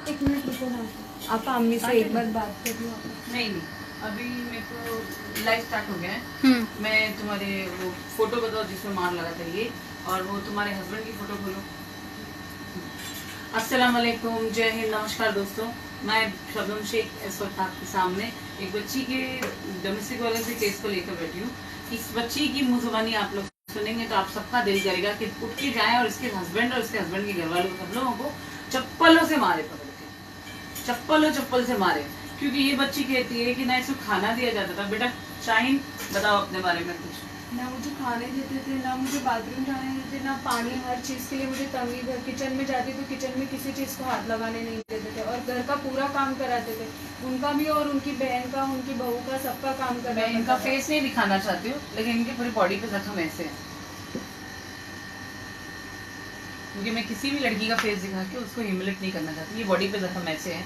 एक मिनट रुको ना आप अम्मी से एक बार बात कर लो। नहीं नहीं, अभी मेरे को लाइव स्टार्ट हो गया है। मैं तुम्हारे वो फोटो बताओ जिसमें मार लगा था ये, और वो तुम्हारे हस्बैंड की फोटो खोलो। अस्सलाम वालेकुम, जय हिंद, नमस्कार दोस्तों। मैं शबनम शेख इस वक्त आपके सामने एक बच्ची के डोमेस्टिक वायलेंस के केस को लेकर बैठी हूँ। इस बच्ची की मुंह जुबानी आप लोग सुनेंगे तो आप सबका दिल करेगा कि उठ के जाए और इसके हस्बैंड और इसके हस्बैंड के घर वालों सब लोगों को चप्पलों से मारे, पकड़ के चप्पल से मारे। क्योंकि ये बच्ची कहती है कि ना इसको खाना दिया जाता था। बेटा शाहीन, बताओ अपने बारे में कुछ। ना मुझे खाने देते थे, ना मुझे बाथरूम जाने देते, ना पानी, हर चीज़ के लिए मुझे तंगी। घर किचन में जाती तो किचन में किसी चीज़ को हाथ लगाने नहीं देते थे, और घर का पूरा काम कराते थे, उनका भी और उनकी बहन का, उनकी बहू का, सबका काम कराते। मैं इनका फेस नहीं दिखाना चाहती हूँ, लेकिन इनकी पूरी बॉडी पे जख्म ऐसे है, क्योंकि मैं किसी भी लड़की का फेस दिखा के उसको ह्यूमिलेट नहीं करना चाहती। ये बॉडी पे जख्म ऐसे है।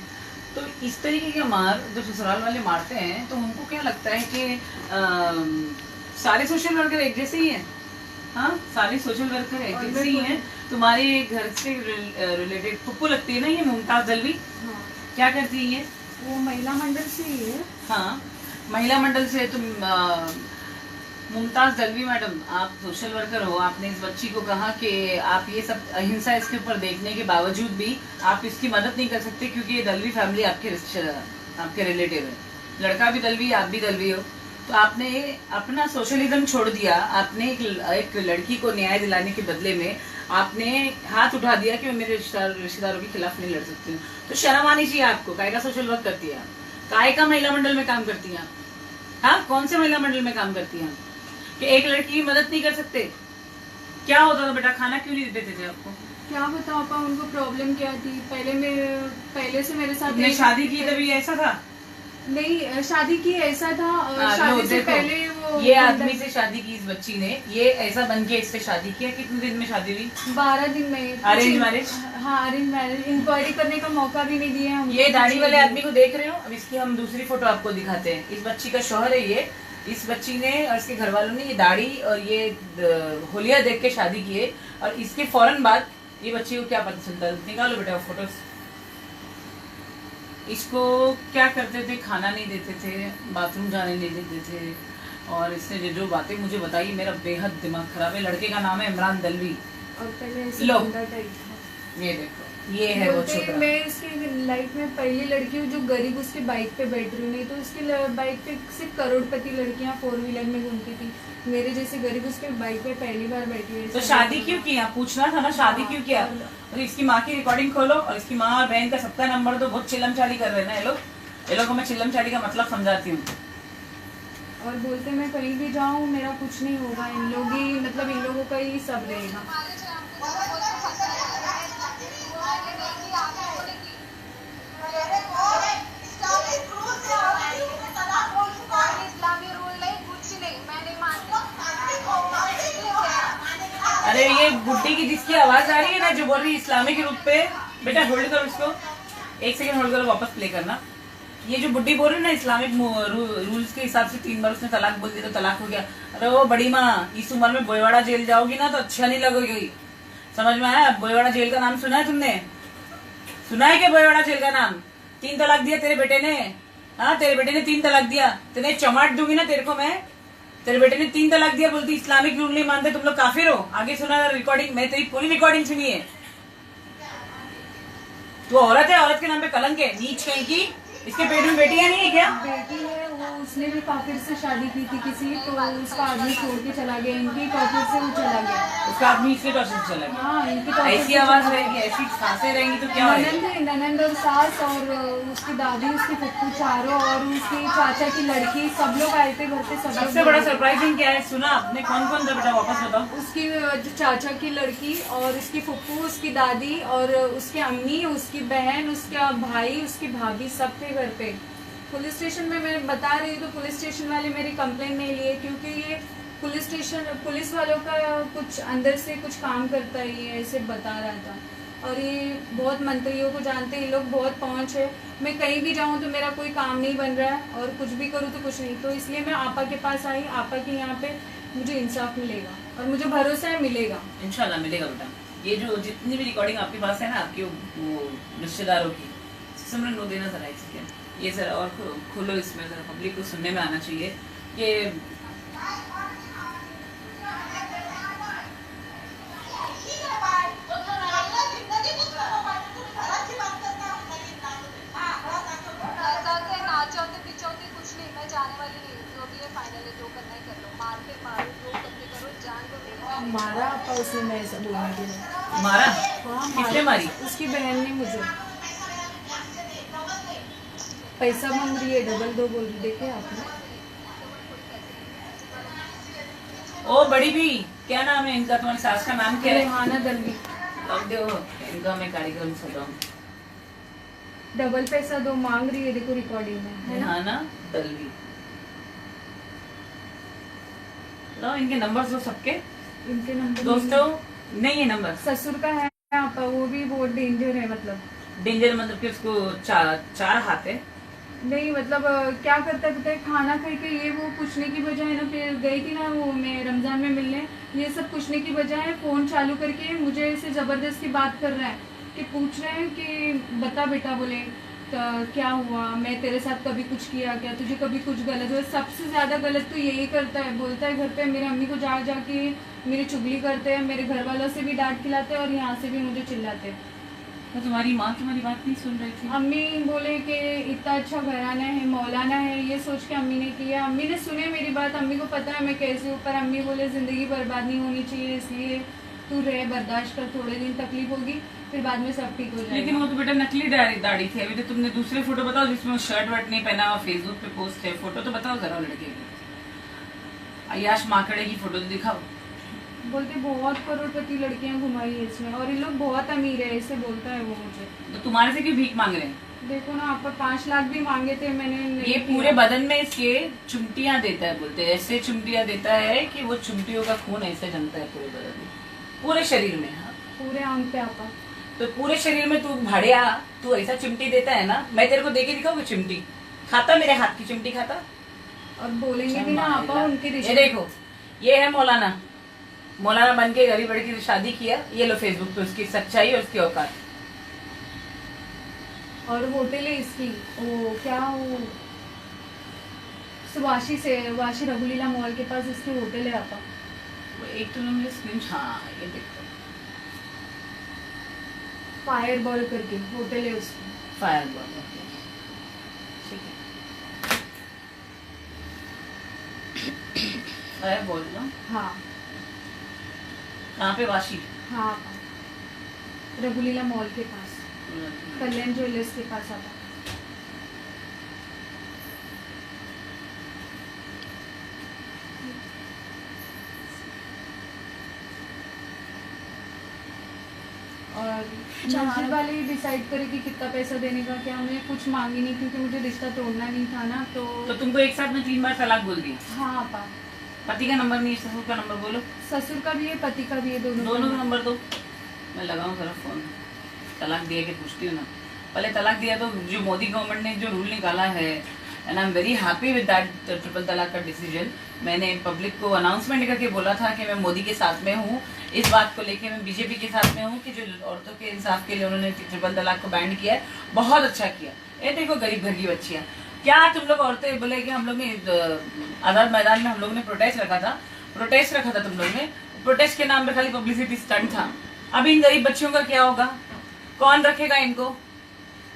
तो इस तरीके के मार जो ससुराल वाले मारते हैं, तो उनको क्या लगता है कि सारे सोशल वर्कर एक जैसे ही हैं। हाँ, सारे सोशल वर्कर एक जैसे ही हैं। तुम्हारे घर से रिलेटेड पप्पू लगती है ना ये मुमताज दलवी। हाँ। क्या करती है? वो महिला मंडल से ही है। हाँ, महिला मंडल से। तुम मुमताज दलवी मैडम, आप सोशल वर्कर हो। आपने इस बच्ची को कहा कि आप ये सब अहिंसा इसके ऊपर देखने के बावजूद भी आप इसकी मदद नहीं कर सकते, क्योंकि ये दलवी फैमिली आपके रिश्तेदार, आपके रिलेटिव है। लड़का भी दलवी, आप भी दलवी हो। तो आपने अपना सोशलिज्म छोड़ दिया। आपने एक लड़की को न्याय दिलाने के बदले में आपने हाथ उठा दिया कि मैं मेरे रिश्तेदारों के खिलाफ नहीं लड़ सकती हूँ। तो शर्म आनी चाहिए आपको। काय का सोशल वर्क करती है आप? काय का महिला मंडल में काम करती हैं आप? हाँ, कौन से महिला मंडल में काम करती हैं आप कि एक लड़की की मदद नहीं कर सकते? क्या होता था बेटा? खाना क्यों नहीं देते थे आपको? क्या बताओ पापा, उनको प्रॉब्लम क्या थी? पहले से मेरे साथ शादी की तभी ऐसा था? नहीं, शादी की ऐसा था। शादी से पहले वो ये आदमी से शादी की इस बच्ची ने, ये ऐसा बन के इससे शादी किया। कितने दिन में शादी हुई? 12 दिन में। Arrange marriage? हाँ, अरेंज मैरिज। इंक्वायरी करने का मौका भी नहीं दिया हम। ये दाढ़ी वाले आदमी को देख रहे हो? अब इसकी हम दूसरी फोटो आपको दिखाते हैं। इस बच्ची का शौहर है ये। इस बच्ची ने और इसके घर वालों ने ये दाढ़ी और ये होलिया देख के शादी की है, और इसके फौरन बाद ये बच्ची को क्या पता चलता है? निकालो बेटा फोटोज। इसको क्या करते थे? खाना नहीं देते थे, बाथरूम जाने नहीं देते थे, और इसने जो बातें मुझे बताई, मेरा बेहद दिमाग खराब है। लड़के का नाम है इमरान दलवी। और पहले लो, टाइप ये देखो, ये है वो छोकरा। मैं इसकी लाइफ में पहली लड़की हूँ जो गरीब उसकी बाइक पे बैठ रही हूँ। नहीं तो उसकी बाइक पे सिर्फ करोड़पति लड़कियाँ 4 व्हीलर में घूमती थी। मेरे जैसे गरीब उसके बाइक पे पहली बार बैठी है। तो शादी क्यों किया? पूछना था ना, शादी क्यों किया? और इसकी माँ की रिकॉर्डिंग खोलो, और इसकी माँ और बहन का सबका नंबर दो। बहुत चिल्लम चाली कर रहे हैं ना ये लोग को मैं चिल्लम चाली का मतलब समझाती हूँ। और बोलते मैं कहीं भी जाऊँ मेरा कुछ नहीं होगा, इन लोग ही, मतलब इन लोगों का ही सब रहेगा। अरे ये बुड्ढी की जिसकी आवाज आ रही है ना, जो बोल रही है इस्लामिक रूप पे, बेटा होल्ड करो इसको, 1 सेकंड होल्ड करो, वापस प्ले करना। ये जो बुड्ढी बोल रही है ना, इस्लामिक रूल्स के हिसाब से 3 बार उसने तलाक बोल दिया तो तलाक हो गया। अरे वो बड़ी माँ, इस उम्र में बोयवाड़ा जेल जाओगी ना तो अच्छा नहीं लगेगी। समझ में आया? बोयवाड़ा जेल का नाम सुना है तुमने? सुना है क्या बोयवाड़ा जेल का नाम? 3 तलाक दिया तेरे बेटे ने। हाँ, तेरे बेटे ने 3 तलाक दिया। तेरे चमाट दूंगी ना तेरे को मैं। तेरे बेटे ने 3 तलाक दिया, बोलती इस्लामिक रूल नहीं मानते, तुम लोग काफिर हो। आगे सुना रिकॉर्डिंग, मैं तेरी पूरी रिकॉर्डिंग सुनी है। तू औरत है, औरत के नाम पे कलंक है, नीच कहीं की। इसके पेट में बेटी है नहीं है क्या? बेटी है, वो उसने भी काफिर से शादी की थी किसी, तो उसका आदमी छोड़ के चला गया। इनकी टॉपिक से वो चला गया। उसका आदमी इसके टॉपिक से चला गया? हाँ, इनकी ऐसी आवाज रहेगी, ऐसी सांसें रहेंगी तो क्या होगा? ननंद और सास और उसकी दादी, उसकी फुफ्फू, चारों, और उसकी चाचा की लड़की, सब लोग आए थे घर पे। सबसे बड़ा सरप्राइजिंग क्या है सुना आपने? कौन कौन था बेटा, वापस बताओ। उसकी जो चाचा की लड़की और उसकी फुफ्फू, उसकी दादी और उसकी अम्मी, उसकी बहन, उसका भाई, उसकी भाभी, सब थे घर पे। पुलिस स्टेशन में मैं बता रही हूँ तो पुलिस स्टेशन वाले मेरी कंप्लेंट नहीं लिए, क्योंकि ये पुलिस वालों का कुछ अंदर से कुछ काम करता है, ये ऐसे बता रहा था। और ये बहुत मंत्रियों को जानते हैं, ये लोग बहुत पहुँच है। मैं कहीं भी जाऊँ तो मेरा कोई काम नहीं बन रहा है, और कुछ भी करूँ तो कुछ नहीं। तो इसलिए मैं आपा के पास आई। आपा के यहाँ पे मुझे इंसाफ मिलेगा, और मुझे भरोसा है मिलेगा। इंशाल्लाह मिलेगा बेटा। ये जो जितनी भी रिकॉर्डिंग आपके पास है ना, आपके वो रिश्तेदारों की, सिमरन नो देना जरा इसके, ये जरा और खोलो इसमें, जरा पब्लिक को सुनने में आना चाहिए कि मारा आपा उसने, मैं ऐसा बोलने के लिए। मारा? हाँ, किसने मारी? उसकी बहन ने मुझे। पैसा मांग रही है, डबल दो बोल रही, देखे आपने? ओ बड़ी भी, क्या नाम है इनका? तुम्हारी सास का नाम क्या है? रेहाना दलवी। अब दो इनका मैं कार्यक्रम सुन रहा हूँ। डबल पैसा दो मांग रही है, देखो रिकॉर्डिंग में है ना? रेहाना दलवी। लो इनके नंबर दो सबके, इनके नंबर दोस्तों नहीं है नंबर। ससुर का है आपा, वो भी बहुत डेंजर है। मतलब डेंजर मतलब कि उसको चार हाथ है। नहीं मतलब क्या करता है पता है, खाना खाई के ये वो पूछने की बजाय ना, फिर गई थी ना वो मैं रमजान में मिलने, ये सब पूछने की बजाय फोन चालू करके मुझे ऐसे जबरदस्ती बात कर रहा है कि पूछ रहे हैं कि बता बेटा, बोले क्या हुआ, मैं तेरे साथ कभी कुछ किया क्या, तुझे कभी कुछ गलत हुआ? सबसे ज्यादा गलत तो यही करता है, बोलता है घर पे मेरी अम्मी को जा जाके मेरी चुगली करते हैं, मेरे घर वालों से भी डांट खिलाते हैं और यहाँ से भी मुझे चिल्लाते हैं। तो तुम्हारी माँ तुम्हारी बात नहीं सुन रही थी? अम्मी बोले कि इतना अच्छा घराना है, मौलाना है, ये सोच के अम्मी ने किया। अम्मी ने सुने मेरी बात, अम्मी को पता है मैं कैसे हूँ, पर अम्मी बोले जिंदगी बर्बाद नहीं होनी चाहिए, इसलिए तू रहे, बर्दाश्त कर, थोड़े दिन तकलीफ होगी फिर बाद में सब ठीक हो जाएगा। लेकिन वो तो बेटा नकली दाढ़ी थी। अभी तो तुमने दूसरे फोटो बताओ जिसमें शर्ट वर्ट नहीं पहना हुआ, फेसबुक पे पोस्ट है, फोटो तो बताओ जरा लड़के की। अयाश माकड़े की फोटो तो दिखाओ। बोलते बहुत करोड़पति लड़कियां घुमाई है इसमें, और ये लोग बहुत अमीर है, ऐसे बोलता है वो मुझे। तो तुम्हारे से क्यों भीख मांग रहे हैं? देखो ना आप 5 लाख भी मांगे थे मैंने, नहीं ये दिया। पूरे बदन में इसके चुमटियां देता है, बोलते हैं ऐसे चुमटियां देता है कि वो चुमटियों का खून ऐसे जमता है पूरे बदन में, पूरे शरीर में। हाँ पूरे आंग पे आपा। तो पूरे शरीर में तू भाड़िया, तू ऐसा चिमटी देता है ना, मैं तेरे को देके दिखाऊंगी चिमटी, खाता मेरे हाथ की चिमटी खाता। और बोलेंगे भी ना आपा उनके ये रिश्ते। देखो ये है मौलाना, मौलाना बन के गरीब लड़की से शादी किया, ये लो फेसबुक पे उसकी सच्चाई और उसकी औकात। और होटल है इसकी, वो क्या वो वाशी से, वाशी रघुलीला मॉल के पास इसकी होटल है आपा। वो एक तो मुझे स्क्रीन, हाँ ये देखो फायर बॉल करके होटल है उसकी। फायर बॉल, ठीक है फायर बॉल ना। हाँ कहाँ पे? वाशी? हाँ आपा, रघुलीला मॉल के पास, कल्याण ज्वेलर्स के पास आपा। और मस्जिद वाले ही डिसाइड करे कि कितना पैसा देने का, क्या मैं कुछ मांगी नहीं क्योंकि मुझे रिश्ता तोड़ना नहीं था ना। तो तुमको एक साथ में 3 बार तलाक बोल दी? हाँ आपा। पति का नंबर नहीं, ससुर का नंबर बोलो। ससुर का भी है, पति का भी है, दोनों का नंबर दो, मैं लगाऊं जरा फोन। तलाक दिया के पूछती हूँ ना। पहले तलाक दिया तो जो मोदी गवर्नमेंट ने जो रूल निकाला है, and I am very happy with that triple तलाक का डिसीजन। मैंने पब्लिक को अनाउंसमेंट करके बोला था कि मैं मोदी के साथ में हूँ, इस बात को लेके मैं बीजेपी के साथ में हूँ कि जो औरतों के इंसाफ के लिए उन्होंने ट्रिपल तलाक को बैंड किया है, बहुत अच्छा किया। ये देखो गरीब घर की बच्चियाँ, क्या तुम लोग औरतें बोले कि हम लोग ने आजाद मैदान में हम लोग ने प्रोटेस्ट रखा था तुम लोग ने, प्रोटेस्ट के नाम पे खाली पब्लिसिटी स्टंट था। अब इन गरीब बच्चियों का क्या होगा? कौन रखेगा इनको?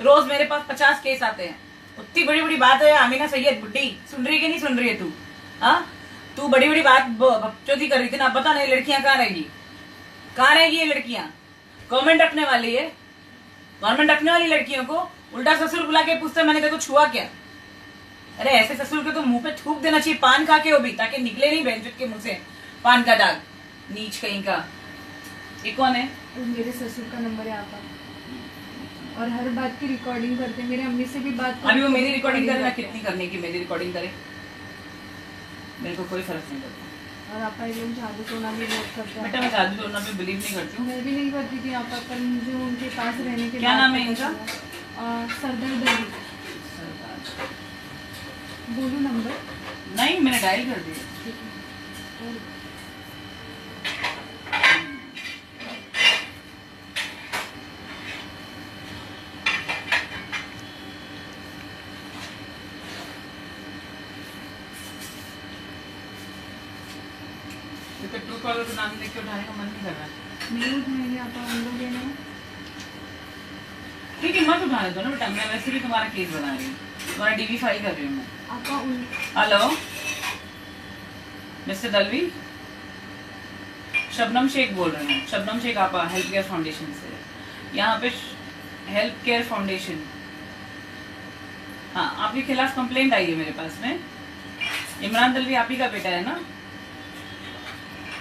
रोज मेरे पास 50 केस आते हैं। उतनी बड़ी बड़ी बात है आमीना सैयद बुड्ढी, सुन रही है कि नहीं सुन रही है तू? हाँ तू बड़ी बड़ी बात बकचोदी कर रही थी ना, पता नहीं लड़कियां कहाँ रहेगी ये लड़कियां? गवर्नमेंट रखने वाली है, गवर्नमेंट रखने वाली लड़कियों को उल्टा ससुर बुला के पूछता मैंने तेरे को छुआ क्या? अरे ऐसे ससुर के तो मुंह पे थूक देना चाहिए, पान खा के हो भी, ताकि निकले नहीं बेंचुट के मुंह से पान का दाग, नीच कहीं का। ये कौन है? मेरे ससुर का नंबर है आपका, और हर बात की रिकॉर्डिंग करते हैं, मेरे अम्मी से भी बात अभी वो मेरी रिकॉर्डिंग करे ना, कितनी करने की मेरी रिकॉर्डिंग करे, मेरे को कोई फर्क नहीं पड़ता। और आप लोग जादू टोना भी बहुत करते हैं। बेटा मैं जादू टोना पे बिलीव नहीं करती हूँ। मैं भी नहीं करती थी आपा, पर मुझे उनके पास रहने के क्या नाम है इनका? सरदार दली। बोलू नंबर? नहीं मैंने डायल कर दिया। कॉलर का नाम देख के उठाने का मन नहीं कर रहा। नहीं उठाएंगे आप हम लोग है ना। ठीक है मत उठाने दो ना बेटा, मैं वैसे भी तुम्हारा केस बना रही हूँ, तुम्हारा डीवी फाइल कर रही हूँ मैं। आपका हेलो मिस्टर दलवी, शबनम शेख बोल रहे हैं। शबनम शेख आपा हेल्थ केयर फाउंडेशन से। यहाँ पे हेल्थ केयर फाउंडेशन, हाँ आपके खिलाफ कंप्लेंट आई है मेरे पास में। इमरान दलवी आप ही का बेटा है ना?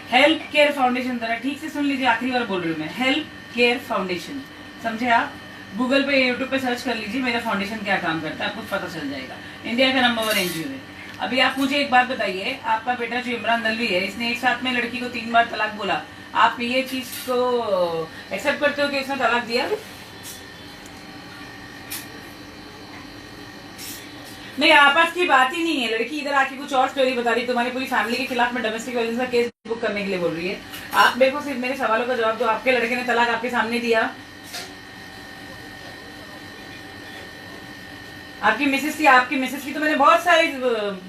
हेल्थ केयर फाउंडेशन, जरा ठीक से सुन लीजिए, आखिरी बार बोल रही हूँ मैं, हेल्थ केयर फाउंडेशन, समझे आप? गूगल पे यूट्यूब पे सर्च कर लीजिए मेरा फाउंडेशन क्या काम करता है, आपको पता चल जाएगा। इंडिया का नंबर 1 एनजीओ है। अभी आप मुझे एक बात बताइए, आपका बेटा जो इमरान दलवी है, इसने एक साथ में लड़की को 3 बार तलाक बोला, आप ये चीज को एक्सेप्ट करते हो कि इसने तलाक दिया? नहीं आपस की बात ही नहीं है। लड़की इधर आके कुछ और स्टोरी बता रही, तुम्हारी पूरी फैमिली के खिलाफ में डोमेस्टिक वायलेंस का केस बुक करने के लिए बोल रही है। आप मेरे को सिर्फ मेरे सवालों का जवाब दो, आपके लड़के ने तलाक आपके सामने दिया? आपकी मिसेस थी, आपकी मिसेस की तो मैंने बहुत सारी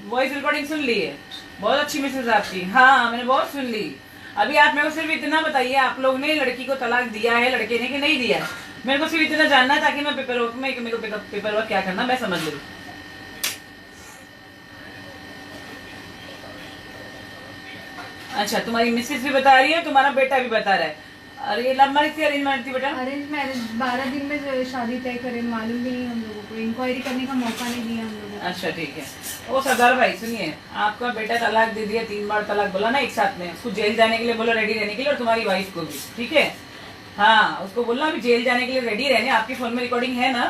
वॉइस रिकॉर्डिंग सुन ली है, बहुत अच्छी मिसेस है आपकी, हाँ मैंने बहुत सुन ली। अभी आप मेरे को सिर्फ इतना बताइए, आप लोग ने लड़की को तलाक दिया है लड़के ने कि नहीं दिया है? मेरे को सिर्फ इतना जानना है ताकि मैं पेपर वर्क में, मेरे को पेपर वर्क क्या करना मैं समझ लूँ। अच्छा तुम्हारी मिसेस भी बता रही है, तुम्हारा बेटा भी बता रहा है। अरे ये लव मैरिज थी अरेंज मैरिज थी बेटा? अरेंज मैरिज, 12 दिन में शादी तय करे, मालूम भी नहीं हम लोगों को, इंक्वायरी करने का मौका नहीं दिया हम लोगों को। अच्छा ठीक है। ओ सरदार भाई सुनिए, आपका बेटा तलाक दे दिया, 3 बार तलाक बोला ना एक साथ में, उसको जेल जाने के लिए बोला रेडी रहने के लिए, और तुम्हारी वाइफ को भी, ठीक है? हाँ उसको बोलना अभी जेल जाने के लिए रेडी रहने। आपके फोन में रिकॉर्डिंग है ना,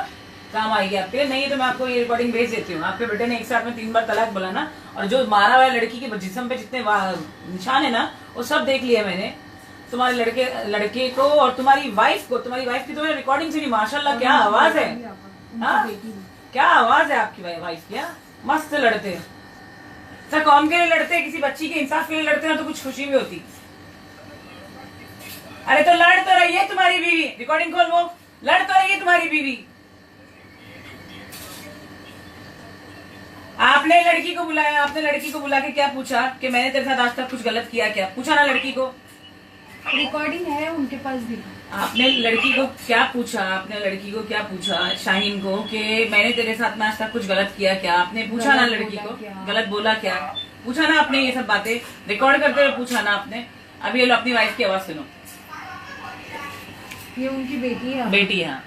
काम आएगी आपके, नहीं तो मैं आपको ये रिकॉर्डिंग भेज देती हूँ। आपके बेटे ने एक साथ में 3 बार तलाक बोला ना, और जो मारा हुआ लड़की के जिस्म पे जितने निशान है ना, वो सब देख लिया मैंने। तुम्हारे लड़के को और तुम्हारी वाइफ को, तुम्हारी वाइफ की तो मैंने रिकॉर्डिंग सुनी, माशाल्लाह क्या आवाज है, हाँ क्या आवाज है आपकी वाइफ, क्या मस्त लड़ते हैं। सर कौन के लिए लड़ते हैं? किसी बच्ची के इंसाफ के लिए लड़ते हैं तो कुछ खुशी भी होती। अरे तो लड़ तो रही है तुम्हारी बीवी, रिकॉर्डिंग खोल वो, लड़ तो रही है तुम्हारी बीवी। आपने लड़की को बुलाया, आपने लड़की को बुला के क्या पूछा कि मैंने तेरे साथ आज तक कुछ गलत किया क्या? पूछा ना लड़की को? रिकॉर्डिंग है उनके पास भी। आपने लड़की को क्या पूछा? आपने लड़की को क्या पूछा, शाहीन को, कि मैंने तेरे साथ में आज तक कुछ गलत किया क्या? आपने पूछा ना लड़की को? गलत बोला क्या? पूछा ना आपने? ये सब बातें रिकॉर्ड करते हुए पूछा ना आपने? अभी ये लो अपनी वाइफ की आवाज सुनो। ये उनकी बेटी है। बेटी है।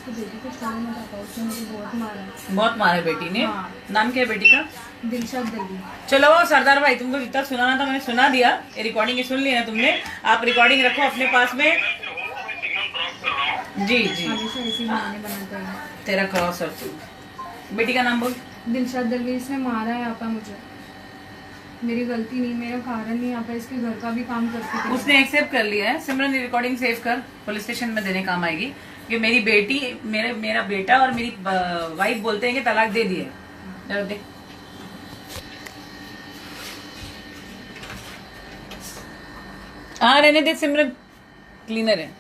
बेटी को छोड़ना मत आता, उसने मुझे बहुत मारा है। बहुत मारा बेटी ने? हाँ। नाम क्या है बेटी का? दिलशाद दलवी। चलो सरदार भाई तुमको जितना सुनाना था मैंने सुना दिया, ये रिकॉर्डिंग सुन लिया ना तुमने, आप रिकॉर्डिंग रखो अपने पास में। जी जी हमेशा ऐसी बहाने बनाता है। तेरा क्रॉस और तू। बेटी का नाम बोल। दिलशाद दलवी। इसने मारा है आपा मुझे, मेरी गलती नहीं, मेरा कारण नहीं, आपा इसके घर का भी काम करती थी। उसने एक्सेप्ट कर लिया है। सिमरन ये रिकॉर्डिंग सेव कर, पुलिस स्टेशन में देने काम आएगी कि मेरी बेटी, मेरा बेटा और मेरी वाइफ बोलते हैं कि तलाक दे दिए। चलो देख। हाँ रहने दे सिमरन, क्लीनर है।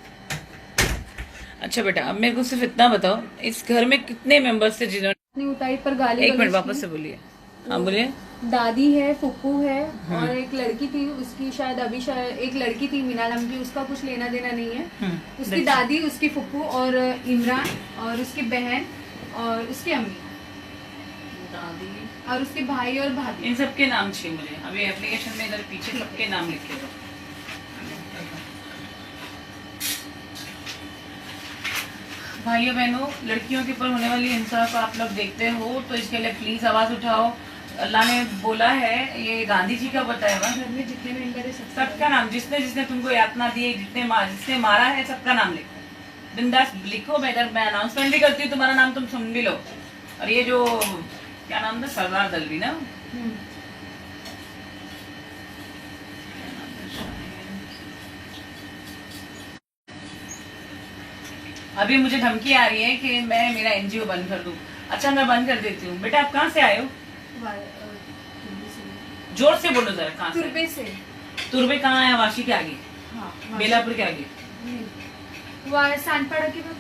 अच्छा बेटा अब मेरे को सिर्फ इतना बताओ, इस घर में कितने मेंबर्स थे जिन्होंने उताई पर गाली? एक मिनट वापस से बोलिए। हाँ बोलिए। दादी है, फुप्पू है, और एक लड़की थी उसकी, शायद अभी शायद एक लड़की थी मीना नाम की, उसका कुछ लेना देना नहीं है। उसकी दादी, उसकी फुप्पू और इमरान और उसकी बहन और उसकी अम्मी, दादी और उसके भाई और भाभी। इन सबके नाम चाहिए मुझे अभी एप्लीकेशन में, इधर पीछे सबके नाम लिख के दो। भाइयों बहनों, लड़कियों के ऊपर होने वाली हिंसा को आप लोग देखते हो तो इसके लिए प्लीज आवाज उठाओ। अल्लाह ने बोला है, ये गांधी जी का बताया हुआ, घर में जितने मेंबर है सबका नाम, जिसने जिसने तुमको यातना दी है, जिसने मारा है, सबका नाम लिखो, बिंदास लिखो। मैं इधर मैं अनाउंसमेंट भी करती हूँ, तुम्हारा नाम तुम सुन भी लो। और ये जो क्या नाम था, सरदार दलवी ना? अभी मुझे धमकी आ रही है कि मैं मेरा एनजीओ बंद कर दूं। अच्छा मैं बंद कर देती हूँ। बेटा आप कहाँ से आए हो? जोर से बोलो जरा, कहाँ से? तुरबे से। तुरबे कहाँ है? वाशी के आगे? हाँ। हाँ बेलापुर के आगे, वहाँ सांडपाड़ा की बात।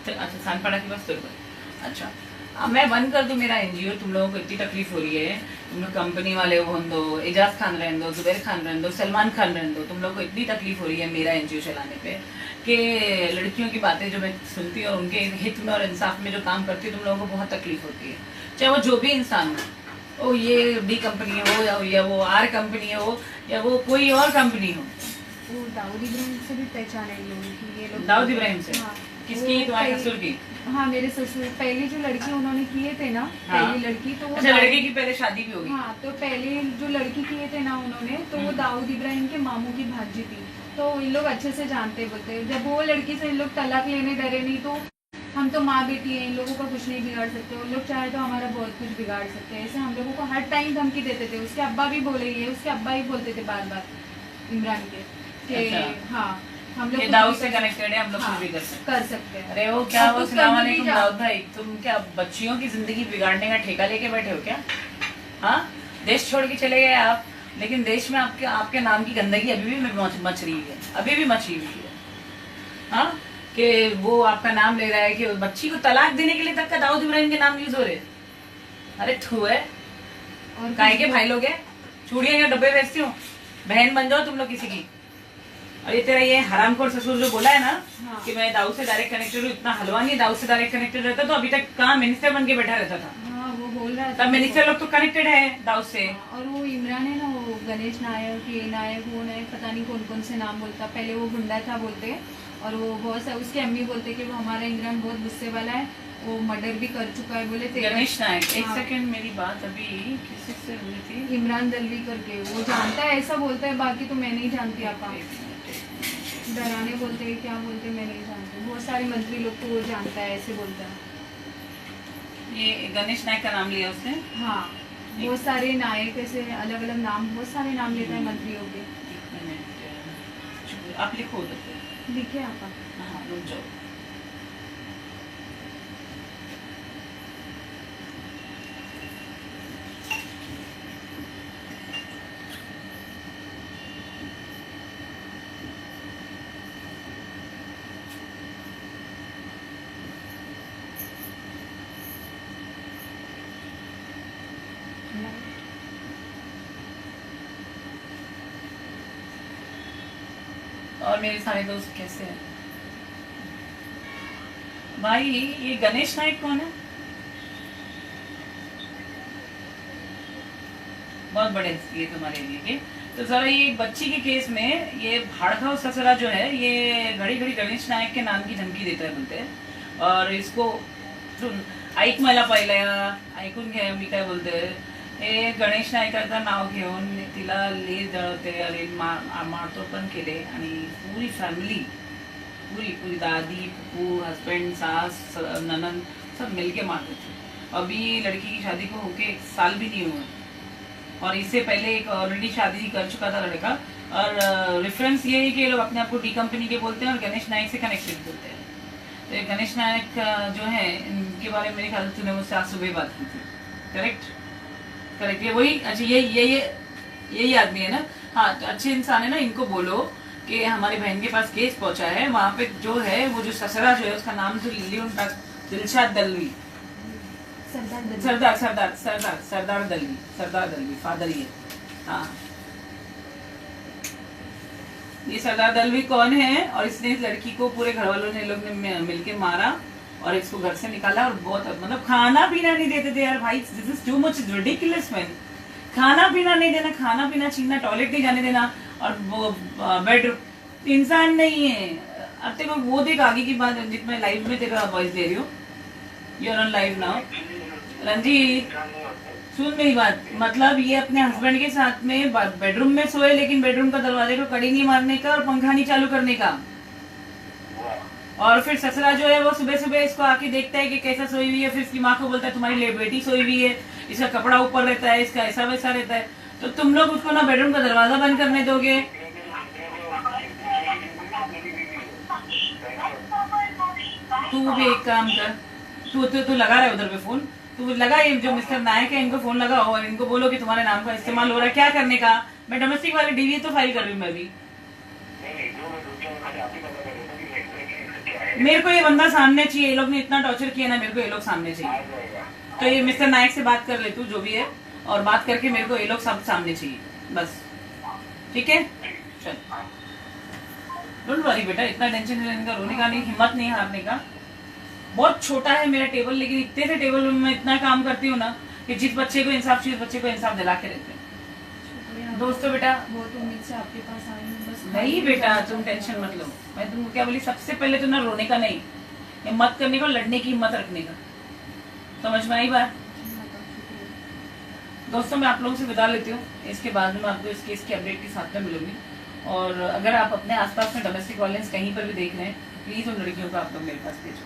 अच्छा सानपाड़ा के पास तुरंत। अच्छा अब मैं बंद कर दूं मेरा एनजीओ, तुम लोगों को इतनी तकलीफ हो रही है, तुम लोग कंपनी वाले हो दो, एजाज खान रहने दो, जुबैर खान रहने दो, सलमान खान रहने दो, तुम लोग को इतनी तकलीफ हो रही है मेरा एनजीओ चलाने पे कि लड़कियों की बातें जो मैं सुनती हूँ और उनके हित में और इंसाफ में जो काम करती हूँ, तुम लोगों को बहुत तकलीफ होती है, चाहे वो जो भी इंसान हो, वो ये बी कंपनी हो या वो आर कंपनी हो या वो कोई और कंपनी हो। वो दाऊद इब्राहिम से भी पहचान है इन लोगों की, ये लोग दाऊद इब्राहिम से? हाँ, किसकी? वो तुम्हारे पहले- ससुर की? हाँ मेरे ससुर, पहली जो लड़की उन्होंने किए थे ना, हाँ। पहली लड़की तो वो अच्छा लड़के की पहले शादी भी होगी? हाँ तो पहले जो लड़की किए थे ना उन्होंने, तो वो दाऊद इब्राहिम के मामू की भांजी थी, तो इन लोग अच्छे से जानते बोलते, जब वो लड़की से इन लोग तलाक लेने डरे नहीं, तो हम तो माँ बेटी हैं, इन लोगों का कुछ नहीं बिगाड़ सकते, वो लोग चाहे तो हमारा बहुत कुछ बिगाड़ सकते हैं, ऐसे हम लोगों को हर टाइम धमकी देते थे। उसके अब्बा भी बोले, ये उसके अब्बा ही बोलते थे बार बार इमरान के कि अच्छा। हाँ हम लोग ये कुछ दाऊद भी से कर कनेक्टेड है, हम लोग हाँ, कुछ भी कर सकते कर सकते हैं। अरे वो क्या, और वो कुछ सलाम करने वालेकुम नहीं दाऊद भाई, तुम क्या बच्चियों की जिंदगी बिगाड़ने का ठेका लेके बैठे हो क्या? हाँ देश छोड़ के चले गए आप, लेकिन देश में आपके आपके नाम की गंदगी अभी भी मच रही है, अभी भी मची हुई है। हाँ कि वो आपका नाम ले रहा है कि बच्ची को तलाक देने के लिए तक का दाऊद इब्राहिम के नाम यूज हो रहे। अरे थू है, और काय के भाई लोग है, चूड़ियां या डब्बे बेचती हो, बहन बन जाओ तुम लोग किसी की। और ये तेरा ये हरामखोर ससुर जो बोला है ना हाँ। कि मैं दाऊद से डायरेक्ट कनेक्टेड हूँ, इतना हलवा नहीं दाऊद से डायरेक्ट कनेक्टेड रहता तो अभी तक कहाँ मिनिस्टर बन के बैठा रहता था। हाँ वो बोल रहा तब मिनिस्टर लोग तो कनेक्टेड है दाऊद से। और वो इमरान है ना, वो गणेश नायक, ये नायक, वो नायक, पता नहीं कौन कौन से नाम बोलता, पहले वो गुंडा था बोलते, और वो बहुत सा उसके अम्मी बोलते कि वो हमारा इमरान बहुत गुस्से वाला है, वो मर्डर भी कर चुका है बोले। गणेश नायक, एक हाँ। सेकंड मेरी बात अभी किसी से हुई थी? इमरान दलवी करके वो जानता है, ऐसा बोलता है, बाकी तो मैं नहीं जानती। आपा डराने बोलते हैं, क्या बोलते हैं मैं नहीं जानती, बहुत सारे मंत्री लोग को वो जानता है, ऐसे बोलता है। ये गणेश नायक का नाम लिया उसने? हाँ बहुत सारे नायक ऐसे अलग अलग नाम, बहुत सारे नाम लेता है मंत्रियों के। एक मिनट, आप लिखो उधर पे। लिखे आपा। हाँ रुक जाओ। और मेरे सारे दोस्त कैसे हैं भाई? ये गणेश नायक कौन है? बहुत बड़े ये तुम्हारे लिए के। तो जरा ये बच्ची के केस में ये भाड़खाऊ ससुरा जो है, ये घड़ी घड़ी गणेश नायक के नाम की धमकी देता है बोलते हैं, और इसको ऐक मला पहिल्या ऐकून घ्या मी काय बोलते, हे गणेश नायकाचं नाव घेऊन तिला ले जळवते आणि मारतो पण केले, आणि पूरी फॅमिली पूरी दादी, फूफू, हस्बैंड, सास, ननन सब मिलके मारते थे। अभी लड़की की शादी को होके 1 साल भी नहीं हुआ, और इससे पहले एक ऑलरेडी शादी कर चुका था लड़का। और रेफरेंस ये है कि ये लोग अपने आप को डी कंपनी के बोलते हैं और गणेश नायक से कनेक्टेड बोलते हैं। तो ये गणेश नायक जो है, इनके बारे में मेरे ख्याल से तूने मुझसे आज सुबह बात की थी, करेक्ट? करेक्ट, ये वही। अच्छा यही आदमी है ना? हाँ तो अच्छे इंसान है ना, इनको बोलो कि हमारी बहन के पास केस पहुंचा है, वहाँ पे जो है वो जो ससुरा जो है उसका नाम तो दिलशाद दलवी, सरदार दलवी फादर ये। हाँ ये सरदार दलवी कौन है, और इसने इस लड़की को पूरे घर वालों ने लोग ने मिलके मारा और इसको घर से निकाला, और बहुत मतलब खाना पीना नहीं देते थे यार भाई। This is too much ridiculous man. खाना पीना नहीं देना, खाना पीना छीनना, टॉयलेट नहीं जाने देना, और वो बेड इंसान नहीं है। अब तेरे को वो देख आगे की बात, जितना लाइव में तेरा वॉइस दे रही हूँ, you are on live now. Ranjeet सुन मेरी बात, मतलब ये अपने हस्बैंड के साथ में बेडरूम में सोए, लेकिन बेडरूम का दरवाजे को कड़ी नहीं मारने का और पंखा नहीं चालू करने का। और फिर ससुरा जो है वो सुबह सुबह इसको आके देखता है कि कैसा सोई हुई है, फिर इसकी माँ को बोलता है तुम्हारी बेटी सोई हुई है, इसका कपड़ा ऊपर रहता है, इसका ऐसा वैसा रहता है। तो तुम लोग उसको ना बेडरूम का दरवाजा बंद करने दोगे? तू भी एक काम कर, तू लगा रहा है उधर पे फोन, तू लगा, ये जो मिस्टर नायक है इनको फोन लगाओ और इनको बोलो कि तुम्हारे नाम का इस्तेमाल हो रहा है, क्या करने का? मैं डोमेस्टिक वाले डीवी तो फाइल कर रही हूँ मैं भी। मेरे को ये बंदा सामने चाहिए, ये लोग ने इतना टॉर्चर किया ना, मेरे को ये लोग सामने चाहिए। तो ये मिस्टर नायक से बात कर ले तू, जो भी है, और बात करके मेरे को ये लोग सब सामने चाहिए बस, ठीक है? चल, डोंट वरी बेटा, इतना टेंशन नहीं लेने का, रोने का नहीं, हिम्मत नहीं हारने का। बहुत छोटा है मेरा टेबल, लेकिन इतने से टेबल में मैं इतना काम करती हूँ ना कि जिस बच्चे को इंसाफ चाहिए, उस बच्चे को इंसाफ दिला के रहते हैं। दोस्तों बेटा, बहुत उम्मीद से आपके पास आई हूँ, बस नहीं बेटा तुम टेंशन मत लो। मैं तुमको क्या बोली, सबसे पहले तो ना रोने का नहीं, हिम्मत करने का, लड़ने की हिम्मत रखने का। समझ में आई बात? दोस्तों मैं आप लोगों से विदा लेती हूँ, इसके बाद में मैं आपको इस केस की अपडेट के साथ में मिलूंगी। और अगर आप अपने आसपास में डोमेस्टिक वायलेंस कहीं पर भी देख रहे हैं, प्लीज उन लड़कियों को आप लोग मेरे पास भेजो।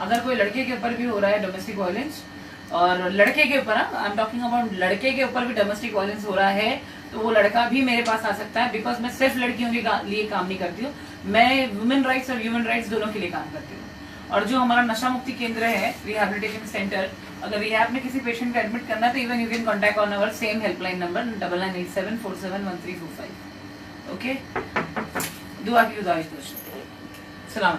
अगर कोई लड़के के ऊपर भी हो रहा है डोमेस्टिक वायलेंस, और लड़के के ऊपर, आई एम टॉकिंग अबाउट लड़के के ऊपर भी डोमेस्टिक वायलेंस हो रहा है, तो वो लड़का भी मेरे पास आ सकता है। बिकॉज मैं सिर्फ लड़कियों के लिए काम नहीं करती हूँ, मैं वुमेन राइट्स और ह्यूमन राइट्स दोनों के लिए काम करती हूँ। और जो हमारा नशा मुक्ति केंद्र है, रिहैबिलिटेशन सेंटर, अगर रिहैब में किसी पेशेंट का एडमिट करना है तो even you can contact on our same helpline number 9987471345। Okay, दुआ की गुजारिश दोस्तों, सलाम।